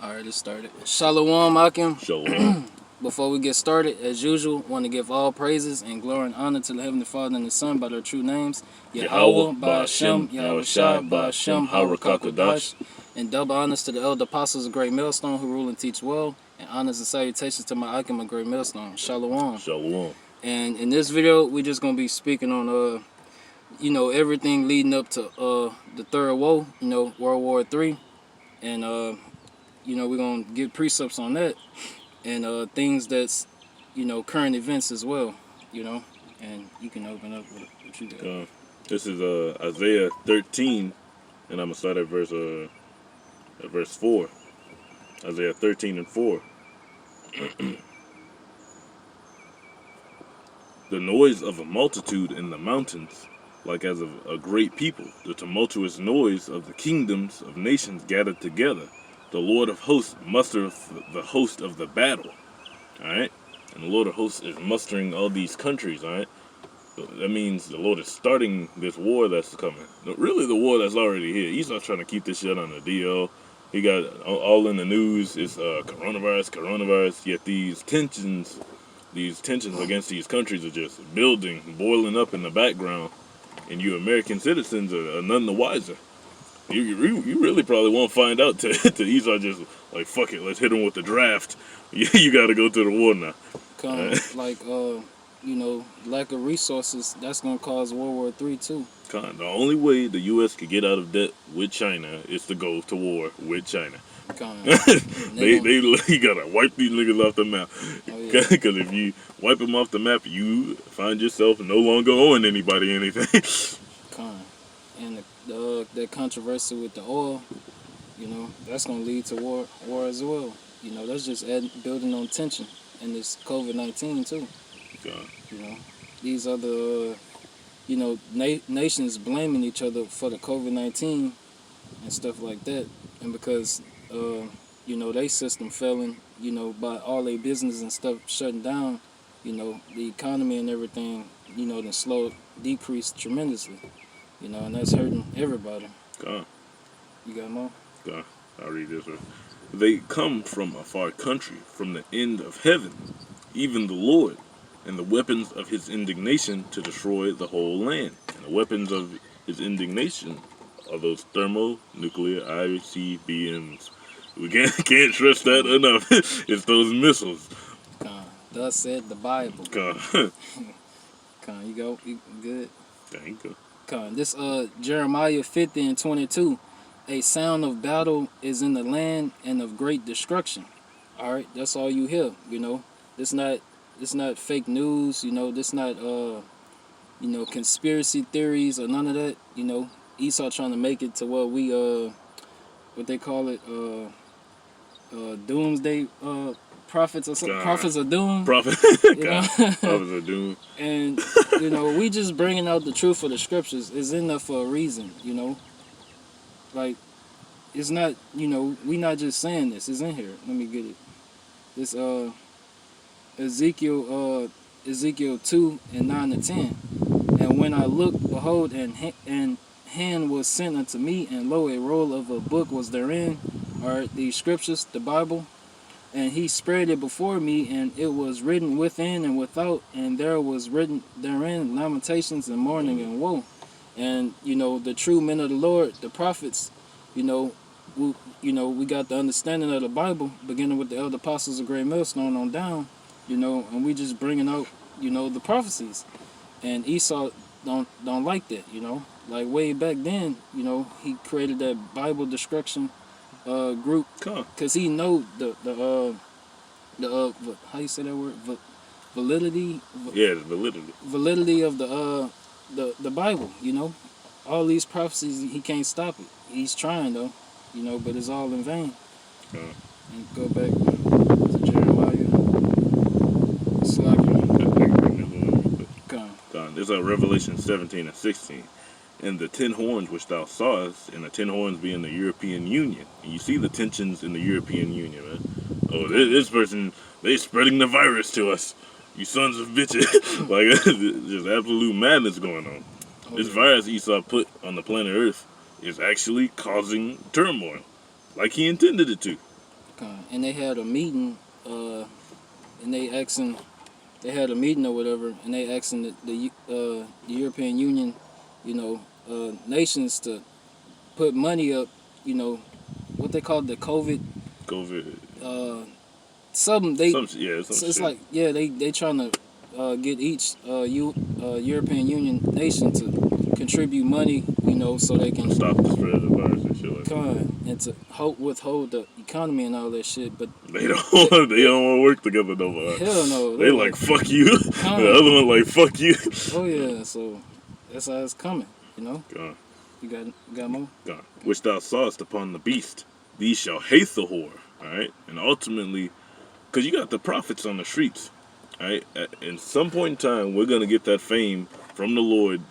Alright, let's start it. Shalom, Akim. Shalom. Before we get started, as usual, want to give all praises and glory and honor to the Heavenly Father and the Son by their true names. Yahweh, Ba'ashem, Yahushai, Ba'ashem, Harukakodash. and double honors to the elder apostles of Great Millstone who rule and teach well, and honors and salutations to my Akim of Great Millstone. Shalom. Shalom. And in this video, we're just going to be speaking on, everything leading up to the third woe, World War III. And, we're going to get precepts on that. And things that's, current events as well, and you can open up with what you got. This is Isaiah 13, and I'm going to start at verse 4. Isaiah 13 and 4. The noise of a multitude in the mountains, like as of a great people, the tumultuous noise of the kingdoms of nations gathered together. The Lord of hosts mustereth the host of the battle. Alright? And the Lord of hosts is mustering all these countries, alright? So that means the Lord is starting this war that's coming. Really the war that's already here. He's not trying to keep this shit on the DL. He got all in the news. It's coronavirus. Yet these tensions against these countries are just building, boiling up in the background. And you American citizens are none the wiser. You really probably won't find out till Esau just like, fuck it, let's hit him with the draft. You got to go to the war now. Lack of resources, that's going to cause World War III too. The only way the U.S. could get out of debt with China is to go to war with China. You gotta wipe these niggas off the map. Because if you wipe them off the map, you find yourself no longer owing anybody anything. And the controversy with the oil, that's going to lead to war as well. That's just building on tension. And this COVID-19 too. These other, nations blaming each other for the COVID-19 and stuff like that. And because, they system failing, by all their business and stuff shutting down, the economy and everything, then decreased tremendously. And that's hurting everybody. You got more? I'll read this one. They come from a far country, from the end of heaven, even the Lord, and the weapons of his indignation to destroy the whole land. And the weapons of his indignation are those thermonuclear ICBMs. We can't stress that enough. It's those missiles. Thus said the Bible. You go. You good? There you go. This Jeremiah 50 and 22. A sound of battle is in the land and of great destruction. All right, that's all you hear. It's not fake news. This not conspiracy theories or none of that. Esau trying to make it to what we what they call it doomsday prophets or something. Prophets of doom. Prophets of doom. And we just bringing out the truth of the scriptures. It's in there for a reason. Like, it's not, we not just saying this. It's in here. Let me get it. This Ezekiel 2 and 9 to 10. And when I looked, behold, and hand was sent unto me, and lo, a roll of a book was therein, or the scriptures, the Bible. And he spread it before me, and it was written within and without, and there was written therein lamentations and mourning and woe. And the true men of the Lord, the prophets, we got the understanding of the Bible, beginning with the elder apostles of Great Millstone on down, and we just bringing out, the prophecies. And Esau don't like that, like way back then, he created that Bible destruction group, because he know the how you say that word, validity. Yeah, the validity. Validity of the Bible. All these prophecies, he can't stop it. He's trying though, but it's all in vain. And go back to Jeremiah. This is Revelation 17 and 16. And the 10 horns which thou sawest, and the 10 horns being the European Union. And you see the tensions in the European Union, man. Oh, this person, they spreading the virus to us. You sons of bitches. Like, there's absolute madness going on. This virus Esau put on the planet Earth is actually causing turmoil, like he intended it to. And they had a meeting, and they had a meeting or whatever, and they asking the European Union, nations to put money up, what they call the COVID. something they. Some yeah. Some So it's shit. like they trying to get each European Union nation to contribute money, so they can Stop the spread of the virus and shit like that. and to withhold the economy and all that shit. But They don't. They don't want to work together no more. hell no, They like fuck you. The other one like fuck you. oh yeah, so that's how it's coming. Gone. You got more? Gone. Which thou sawest upon the beast, these shall hate the whore. All right, and ultimately, because you got the prophets on the streets. All right, at some point in time, we're gonna get that fame from the Lord,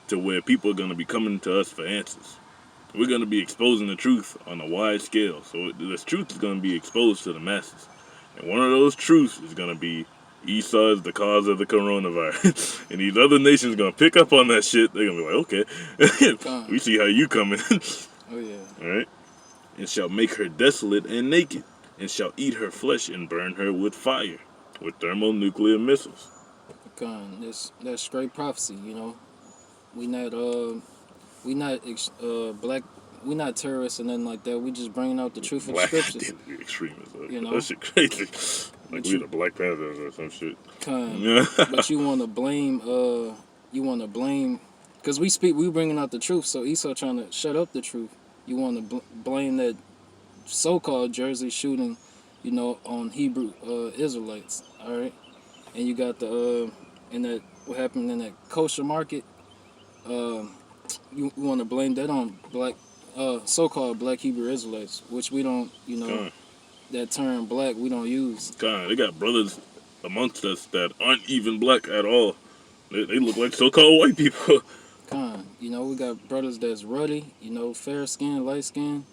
to where people are gonna be coming to us for answers. We're gonna be exposing the truth on a wide scale. So this truth is gonna be exposed to the masses, and one of those truths is gonna be Esau is the cause of the coronavirus, and these other nations gonna pick up on that shit. They're gonna be like, okay, we see how you coming. Oh yeah. All right, and shall make her desolate and naked, and shall eat her flesh and burn her with fire, with thermonuclear missiles. That's straight prophecy. We not black. We not terrorists or nothing like that. We just bringing out the truth of the Black scriptures. identity extremists. That shit crazy. Like we the Black Panthers or some shit. But you want to blame. Because we bringing out the truth. So Esau trying to shut up the truth. You want to blame that so-called Jersey shooting, on Hebrew Israelites. All right, and you got what happened in that kosher market. You want to blame that on black, so-called black Hebrew Israelites, which we don't, that term black we don't use. God, they got brothers amongst us that aren't even black at all. They look like so-called white people. We got brothers that's ruddy, fair skin, light skin,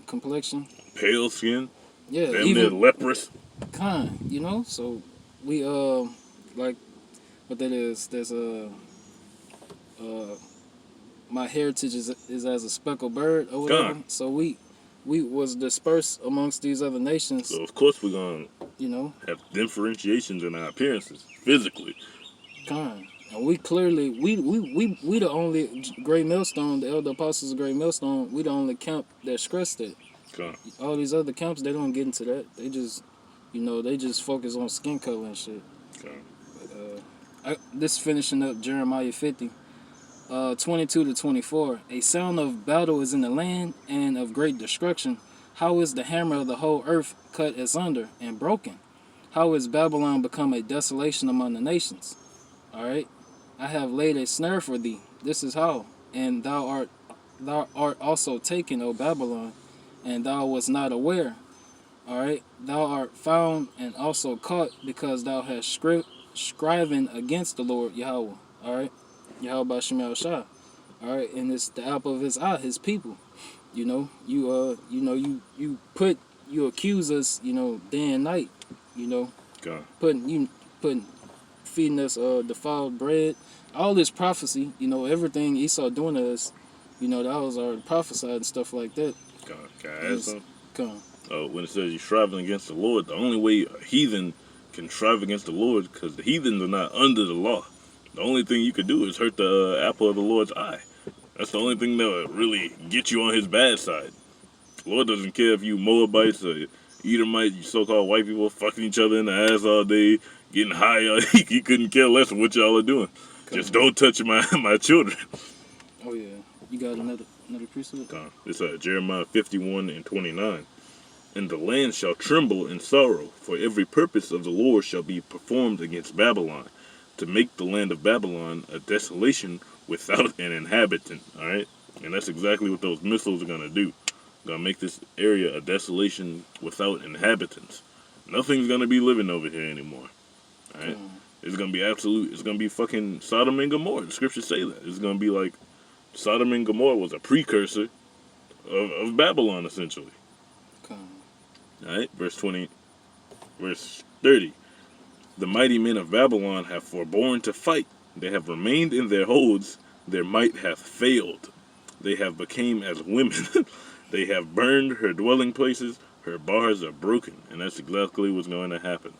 complexion. Pale skin. Yeah, Damn even near leprous. So we like what that is. There's my heritage is as a speckled bird or whatever. So we was dispersed amongst these other nations. So of course we're gonna have differentiations in our appearances physically. And we clearly we the only Great Millstone, the Elder Apostles of Great Millstone. We the only camp that stressed that. All these other camps, they don't get into that. They just they just focus on skin color and shit. This finishing up Jeremiah 50. 22 to 24. A sound of battle is in the land and of great destruction. How is the hammer of the whole earth cut asunder and broken? How is Babylon become a desolation among the nations? All right. I have laid a snare for thee. This is how. And thou art also taken, O Babylon, and thou wast not aware. All right. Thou art found and also caught, because thou hast striven against the Lord Yahweh. All right. Yahweh Bashim El Shah. All right, and it's the apple of his eye, his people. You accuse us, day and night. Putting feeding us defiled bread. All this prophecy, everything Esau doing to us, that was already prophesied and stuff like that. Can I add something? When it says you striving against the Lord, the only way a heathen can strive against the Lord, because the heathens are not under the law. The only thing you could do is hurt the apple of the Lord's eye. That's the only thing that would really get you on his bad side. The Lord doesn't care if you Moabites or Edomites, you so-called white people fucking each other in the ass all day, getting high. He couldn't care less of what y'all are doing. Just don't touch my children. Oh yeah. You got another precept? It's Jeremiah 51 and 29. And the land shall tremble in sorrow, for every purpose of the Lord shall be performed against Babylon, to make the land of Babylon a desolation without an inhabitant. All right, and that's exactly what those missiles are gonna do. Gonna make this area a desolation without inhabitants. Nothing's gonna be living over here anymore. All right, it's gonna be absolute. It's gonna be fucking Sodom and Gomorrah. The scriptures say that it's gonna be like Sodom and Gomorrah was a precursor of Babylon, essentially. All right, verse 30. The mighty men of Babylon have forborne to fight. They have remained in their holds. Their might hath failed. They have became as women. They have burned her dwelling places. Her bars are broken, and that's exactly what's going to happen.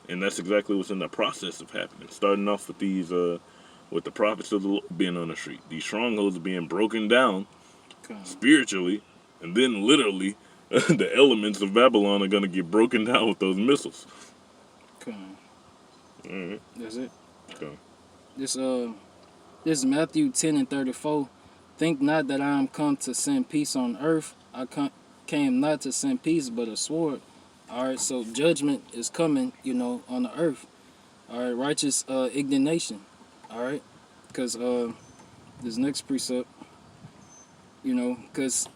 And that's exactly what's in the process of happening. Starting off with these, with the prophets of the Lord being on the street. These strongholds being broken down Con. spiritually, and then literally, the elements of Babylon are going to get broken down with those missiles. Con. Alright, That's it. okay. This is Matthew 10:34. Think not that I am come to send peace on earth. I came not to send peace, but a sword. All right, so judgment is coming, on the earth. All right, righteous indignation. All right, because this next precept, because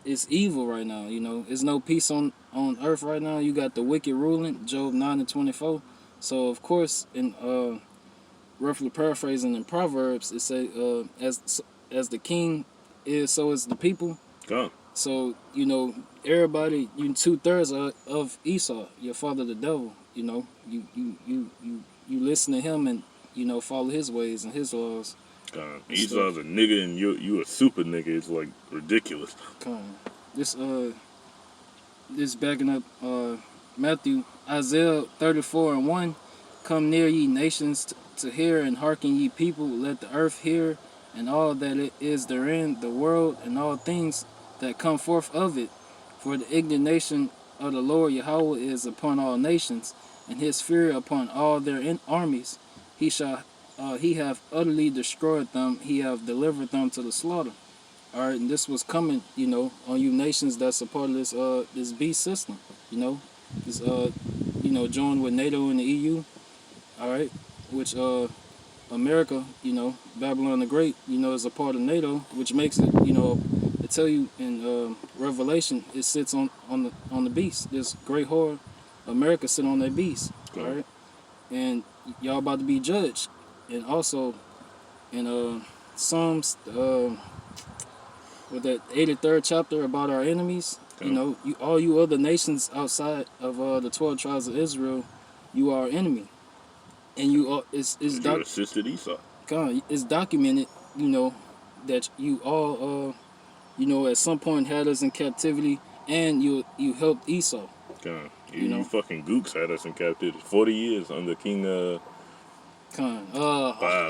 it's evil right now. There's no peace on earth right now. You got the wicked ruling, Job 9:24. So of course, in roughly paraphrasing in Proverbs, it say as the king is, so is the people. Come. So everybody, 2/3 of Esau, your father the devil. You listen to him and follow his ways and his laws. Esau's a nigga and you a super nigga. It's like ridiculous. This backing up Matthew, Isaiah 34:1. Come near, ye nations, to hear, and hearken, ye people. Let the earth hear, and all that it is therein, the world, and all things that come forth of it. For the indignation of the Lord Yahweh is upon all nations, and his fury upon all their armies. He have utterly destroyed them. He have delivered them to the slaughter. All right, and this was coming, on you nations that's a part of this beast system. This joined with NATO and the EU. All right, which America, Babylon the Great, is a part of NATO, which makes it, I tell you in Revelation, it sits on the beast. This great whore, America, sit on that beast. All right, and y'all about to be judged, and also in Psalms, with that 83rd chapter about our enemies, all you other nations outside of the 12 tribes of Israel, you are our enemy. And you assisted Esau. God, it's documented, that you all, at some point had us in captivity, and you helped Esau. God, you fucking gooks had us in captivity. 40 years under King. What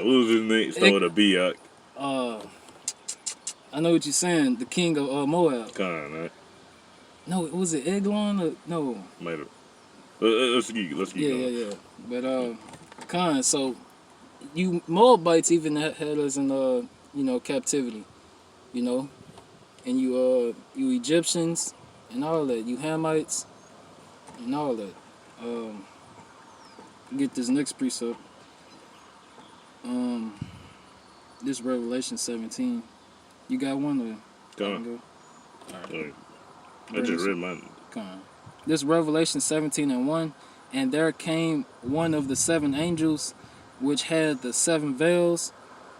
was his name? Start with a B. I know what you're saying. The king of Moab. Right? No, was it Eglon? Or, no. Might have. Let's keep going. Yeah. But so you Moabites even had us in captivity, and you Egyptians and all that, you Hamites and all that. Get this next precept. This Revelation 17. You got one or? Come on. Alright. I just read mine. Come on. This Revelation 17:1. And there came one of the 7 angels, which had the 7 veils,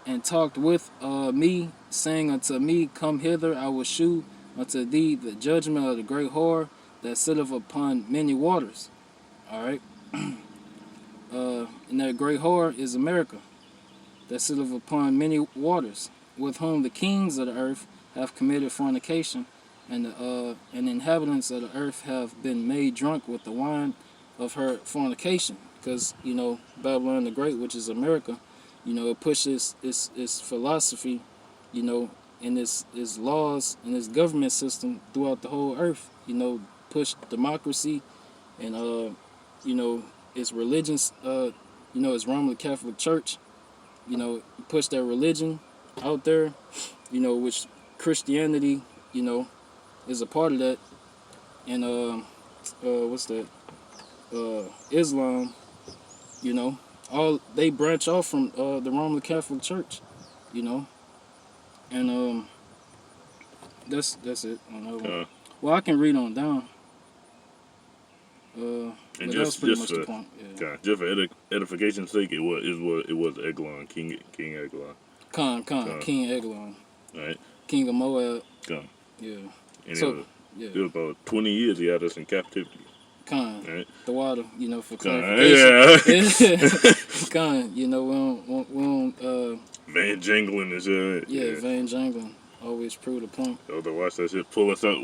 and talked with me, saying unto me, Come hither, I will shew unto thee the judgment of the great whore that sitteth upon many waters. All right. And that great whore is America, that sitteth upon many waters, with whom the kings of the earth have committed fornication, and the inhabitants of the earth have been made drunk with the wine of her fornication. Because Babylon the Great, which is America, it pushes its philosophy, and its laws and its government system throughout the whole earth. Push democracy, and its religions. Its Roman Catholic Church. Push their religion out there. Which Christianity, is a part of that. And what's that? Islam, all they branch off from the Roman Catholic Church, and that's it. Well, I can read on down. And but just that was pretty much for the point. Yeah. just for edification's sake, it was Eglon, King Eglon. King Eglon. All right. King of Moab. Come. Yeah. And So it was about 20 years he had us in captivity. Right. The water, for clarification. Yeah. We don't Van Jangling is Van Jangling. Always prove the point. Oh, to watch that shit pull us out.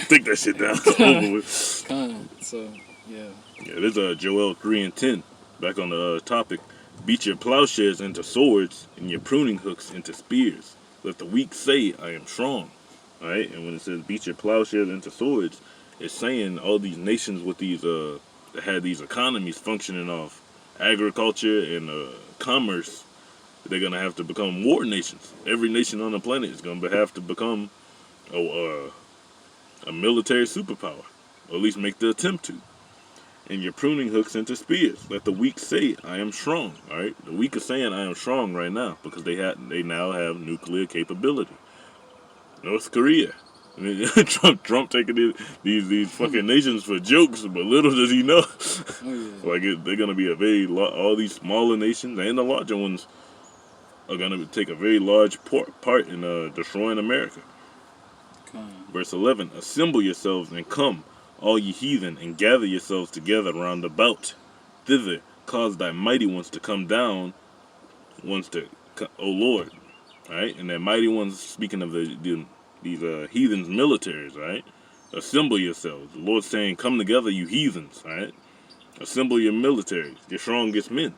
Take that shit down. Over with. So, yeah. Yeah, this is Joel 3 and 10. Back on the topic. Beat your plowshares into swords and your pruning hooks into spears. Let the weak say, I am strong. Alright? And when it says beat your plowshares into swords, it's saying all these nations with these, that had these economies functioning off agriculture and commerce, they're going to have to become war nations. Every nation on the planet is going to have to become a military superpower. Or at least make the attempt to. And your pruning hooks into spears. Let the weak say, I am strong. All right, the weak are saying, I am strong right now because they now have nuclear capability. North Korea. I mean, Trump taking these fucking nations for jokes, but little does he know, Oh, yeah. like they're gonna be all these smaller nations and the larger ones are gonna take a very large part in destroying America. Verse 11: Assemble yourselves and come, all ye heathen, and gather yourselves together round about. Thither cause thy mighty ones to come down, O Lord. Right? And that mighty ones, speaking of these heathens' militaries, right? Assemble yourselves. The Lord's saying, come together, you heathens, right? Assemble your militaries, your strongest men.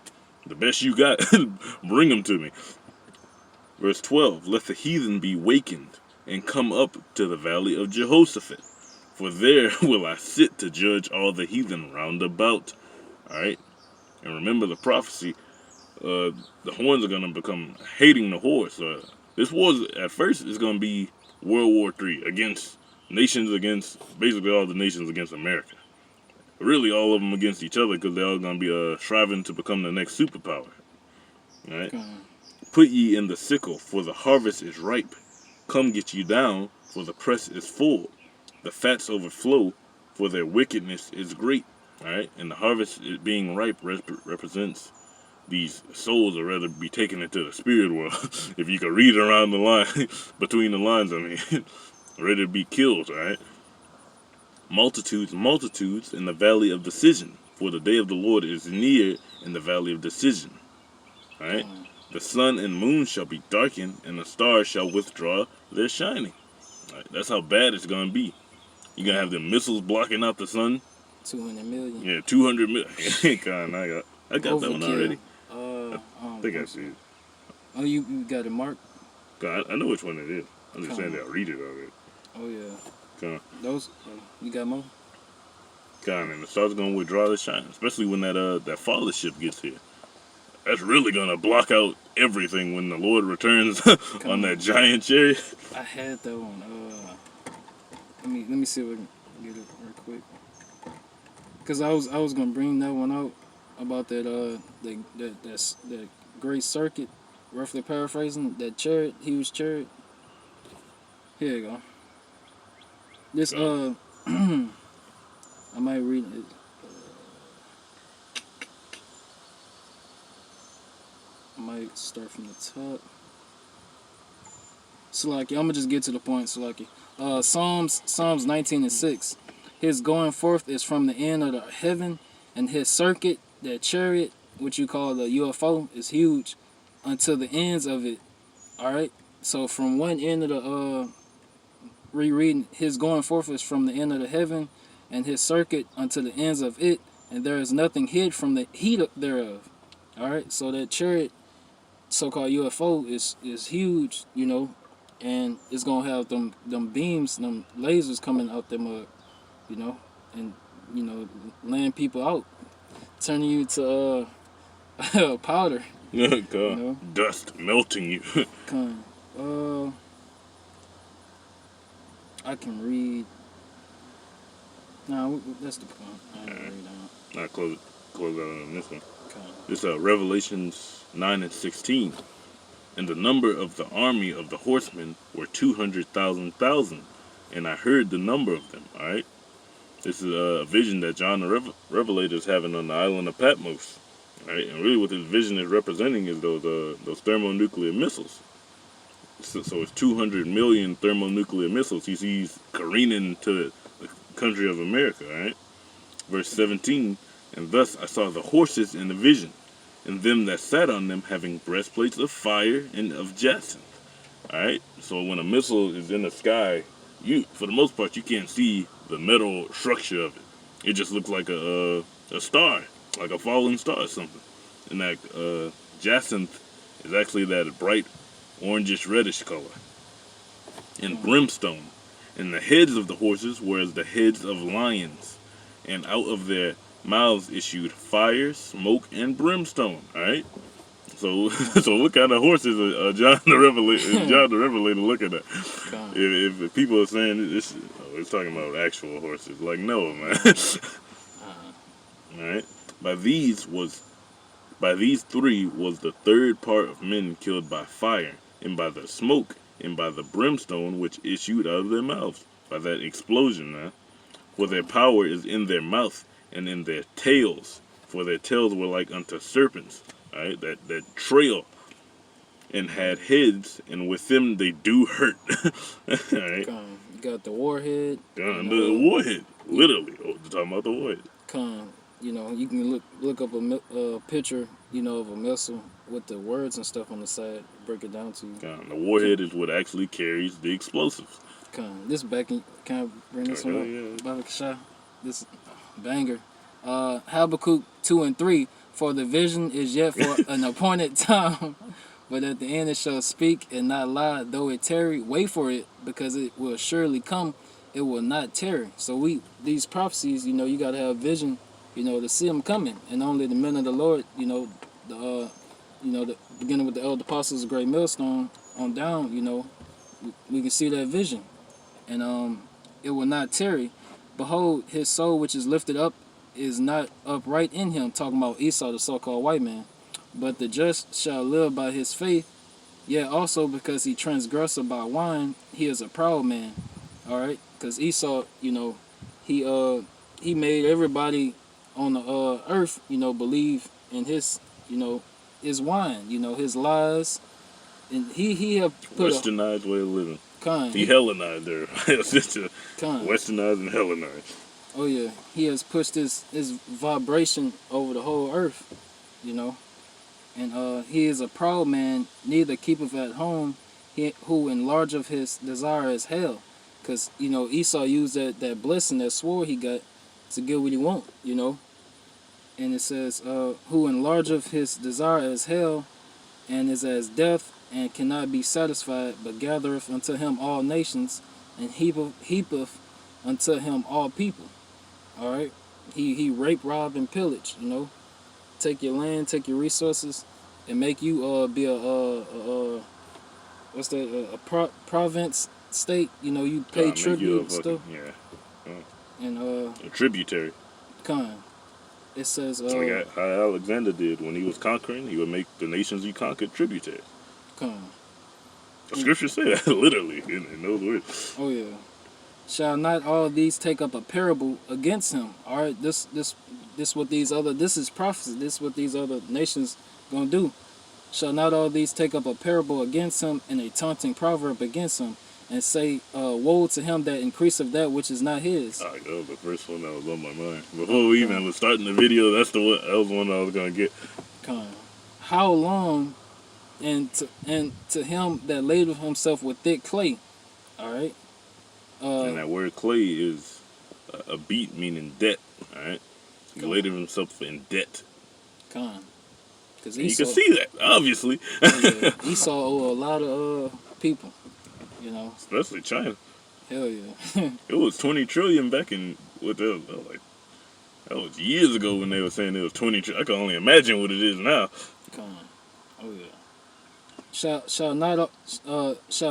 The best you got, bring them to me. Verse 12: Let the heathen be wakened, and come up to the valley of Jehoshaphat. For there will I sit to judge all the heathen round about. Alright? And remember the prophecy, the horns are going to become hating the horse. This war, at first, is going to be World War III against basically all the nations against America. Really, all of them against each other because they're all going to be striving to become the next superpower. Alright? Put ye in the sickle, for the harvest is ripe. Come get you down, for the press is full. The fats overflow, for their wickedness is great. All right, and the harvest being ripe represents these souls are rather be taken into the spirit world. If you can read around the line, between the lines, I mean, ready to be killed. All right, multitudes in the valley of decision, for the day of the Lord is near in the valley of decision. All right, the sun and moon shall be darkened, and the stars shall withdraw their shining. All right, that's how bad it's gonna be. You're going to have the missiles blocking out the sun. 200 million. Yeah, 200 million. God, I got that one already. I think I see it. Oh, you got it marked? God, I know which one it is. I'm just saying that I'll read it already. Oh, yeah. God. Those, you got more? God, and the stars going to withdraw the shine, especially when that father ship gets here. That's really going to block out everything when the Lord returns on that giant chariot. I had that one. Let me see if I can get it real quick. Cause I was gonna bring that one out about that great circuit, roughly paraphrasing that chariot, huge chariot. Here you go. This I might read it. I might start from the top. Salaki, I'm gonna just get to the point, Salaki. Psalms 19 and 6. His going forth is from the end of the heaven, and his circuit, that chariot, which you call the UFO, is huge until the ends of it. Alright? So from one end of the rereading, his going forth is from the end of the heaven, and his circuit unto the ends of it, and there is nothing hid from the heat thereof. Alright, so that chariot, so-called UFO, is huge, you know, and it's gonna have them beams, them lasers coming out them, you know, and you know, laying people out, turning you to powder. God. You know? Dust melting you. I can read. No, that's the point. I ain't read that. I'll close out on this one. Okay. This Revelations 9 and 16. And the number of the army of the horsemen were 200,000, and I heard the number of them. All right, this is a vision that John the Revelator is having on the island of Patmos. All right, and really what this vision is representing is those thermonuclear missiles. So it's 200 million thermonuclear missiles he sees careening to the country of America. All right, verse 17. And thus I saw the horses in the vision, and them that sat on them having breastplates of fire and of jacinth. All right. So when a missile is in the sky, for the most part, you can't see the metal structure of it. It just looks like a star, like a falling star or something. And that jacinth is actually that bright orangish reddish color. And brimstone. And the heads of the horses were as the heads of lions, and out of their mouths issued fire, smoke, and brimstone. All right. So, so what kind of horses are John the Revelator looking at? Con. If people are saying this, it's talking about actual horses. Like, no, man. All right. By these three was the third part of men killed by fire, and by the smoke, and by the brimstone which issued out of their mouths, by that explosion, man. For their power is in their mouth and in their tails, for their tails were like unto serpents, right? That trail, and had heads, and with them they do hurt. Right? Con. You got the warhead. The warhead, literally. Oh, you're talking about the warhead. Con. You know, you can look up a picture, you know, of a missile with the words and stuff on the side. Break it down to you. The warhead is what actually carries the explosives. Con. This back in. Can I bring this one up? Baba Kasha. This banger. Habakkuk 2 and 3. For the vision is yet for an appointed time, but at the end it shall speak and not lie. Though it tarry, wait for it, because it will surely come. It will not tarry. So these prophecies, you know, you got to have vision, you know, to see them coming. And only the men of the Lord, you know, the beginning with the elder apostles, great millstone on down, you know, we can see that vision, and it will not tarry. Behold, his soul which is lifted up is not upright in him, talking about Esau, the so-called white man. But the just shall live by his faith. Yet also because he transgressed by wine, he is a proud man. All right, because Esau, you know, he made everybody on the earth, you know, believe in his, you know, his wine, you know, his lies, and he have put westernized way of living. Con. He Hellenized there. Con. Westernized and Hellenized. Oh yeah, he has pushed his vibration over the whole earth, you know, and he is a proud man, neither keepeth at home, who enlargeth his desire is hell, because you know Esau used that blessing, that sword he got, to get what he want, you know, and it says, who enlargeth his desire as hell, and is as death, and cannot be satisfied, but gathereth unto him all nations, and heapeth unto him all people. All right, he rape, rob, and pillage. You know, take your land, take your resources, and make you be a province state. You know, you pay tribute and stuff. Yeah. And a tributary. Con. It says like how Alexander did when he was conquering, he would make the nations he conquered tributaries. Con. The scriptures say that literally in those words. Oh yeah. Shall not all these take up a parable against him? All right, this what these other, this is prophecy. This is what these other nations gonna do. Shall not all these take up a parable against him, and a taunting proverb against him, and say, woe to him that increaseth that which is not his. That was the first one that was on my mind. Before we even was starting the video, that was one I was gonna get. How long, and to him that ladeth himself with thick clay. All right. And that word clay is a beat, meaning debt. All right. He laded himself in debt. Because you can see that, obviously. Esau owe a lot of people, you know. Especially China. Hell yeah. It was 20 trillion back in, that was years ago when they were saying it was 20 trillion. I can only imagine what it is now. Oh yeah. Shall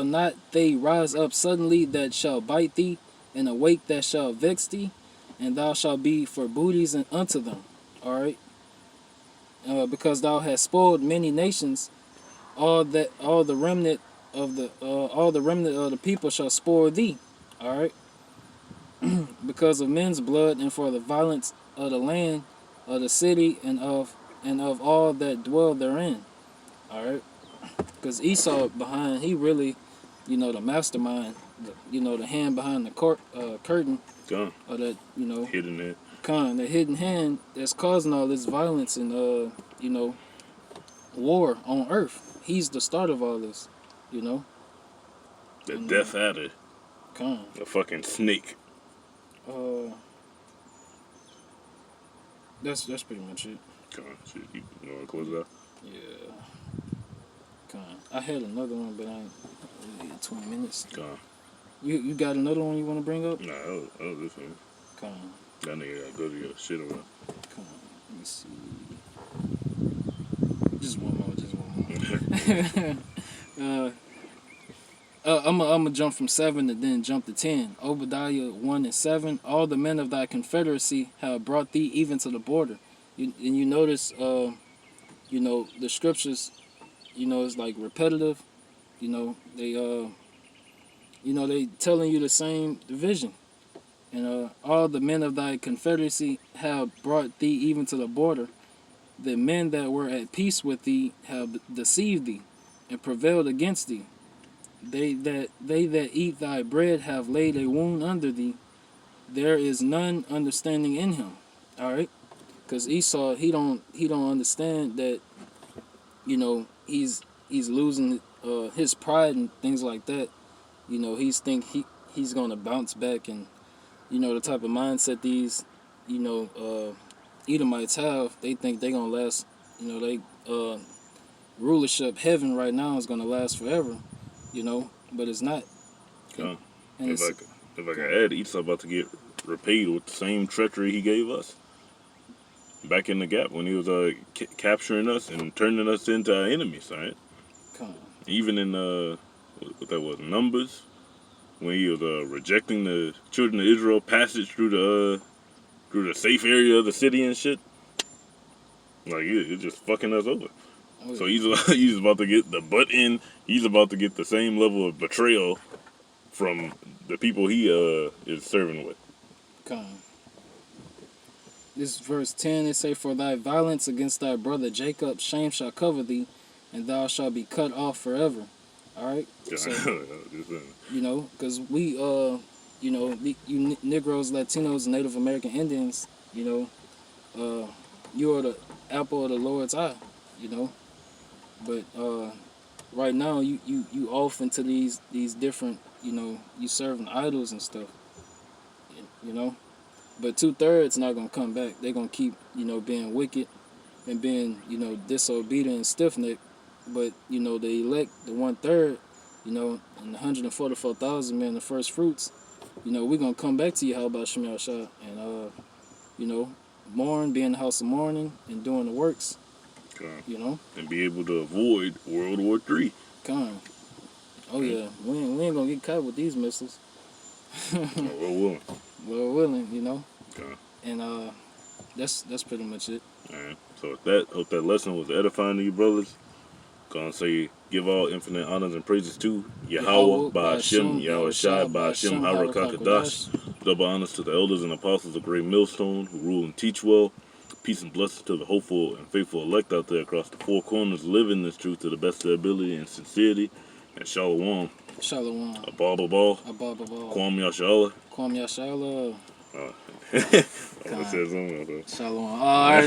not they rise up suddenly that shall bite thee, and awake that shall vex thee, and thou shalt be for booties unto them. All right. Because thou hast spoiled many nations, all the remnant of the people shall spoil thee. All right. Because of men's blood, and for the violence of the land, of the city, and of all that dwell therein. All right. Because Esau behind, he really, you know, the mastermind, the hand behind the curtain. Or that, you know. Hidden hand. The hidden hand that's causing all this violence and, you know, war on earth. He's the start of all this, you know. The Death Adder. Con. A fucking snake. That's pretty much it. Come on, shit, you want to close it out? Yeah. Con. I had another one, but I ain't 20 minutes. Come on. You got another one you want to bring up? Nah, that was this one. Come on. That nigga gotta go to your shit around. Come on. Let me see. Just one more. I'm gonna jump from 7 and then jump to 10. Obadiah 1 and 7. All the men of thy confederacy have brought thee even to the border. And you notice, the scriptures, it's like repetitive. They telling you the same vision. And all the men of thy confederacy have brought thee even to the border. The men that were at peace with thee have deceived thee and prevailed against thee. They that eat thy bread have laid a wound under thee. There is none understanding in him. All right, because Esau he don't understand that. He's losing his pride and things like that. He's gonna bounce back, and the type of mindset these Edomites have. They think they're gonna last. Rulership heaven right now is gonna last forever. But it's not. Come. And If I could add, Esau about to get repaid with the same treachery he gave us back in the gap when he was capturing us and turning us into our enemies. All right. Come. Even in what that was, Numbers, when he was rejecting the children of Israel passage through the safe area of the city and shit. Like it's just fucking us over. Oh, So yeah. he's about to get the butt in. He's about to get the same level of betrayal from the people he is serving with. Come. This verse 10, it say, for thy violence against thy brother Jacob, shame shall cover thee, and thou shalt be cut off forever. All right. So, because we you Negroes, Latinos, Native American Indians, you are the apple of the Lord's eye. But right now you off into these different, you serving idols and stuff, but 2/3 not gonna come back. They're gonna keep being wicked and being disobedient and stiff-necked. But the elect, the 1/3, and the 144,000 men, the first fruits, we're gonna come back to you. How about Shema Shah and mourn, be in the house of mourning and doing the works. And be able to avoid World War III. Come. Oh yeah, we ain't gonna get caught with these missiles. Well willing. Okay. And that's pretty much it. Alright. So with that, hope that lesson was edifying to you, brothers. Gonna say, give all infinite honors and praises to Yahweh, Ba'ashem, Yahushai, Ba'ashem, Harakakadash. Double honors to the elders and apostles of Great Millstone who rule and teach well. Peace and blessings to the hopeful and faithful elect out there across the four corners, living this truth to the best of their ability and sincerity. And Shalom. Shalom. Abba Ball. Kwam Yashala. Kwam Yashala. I said something else. Shalom. All right.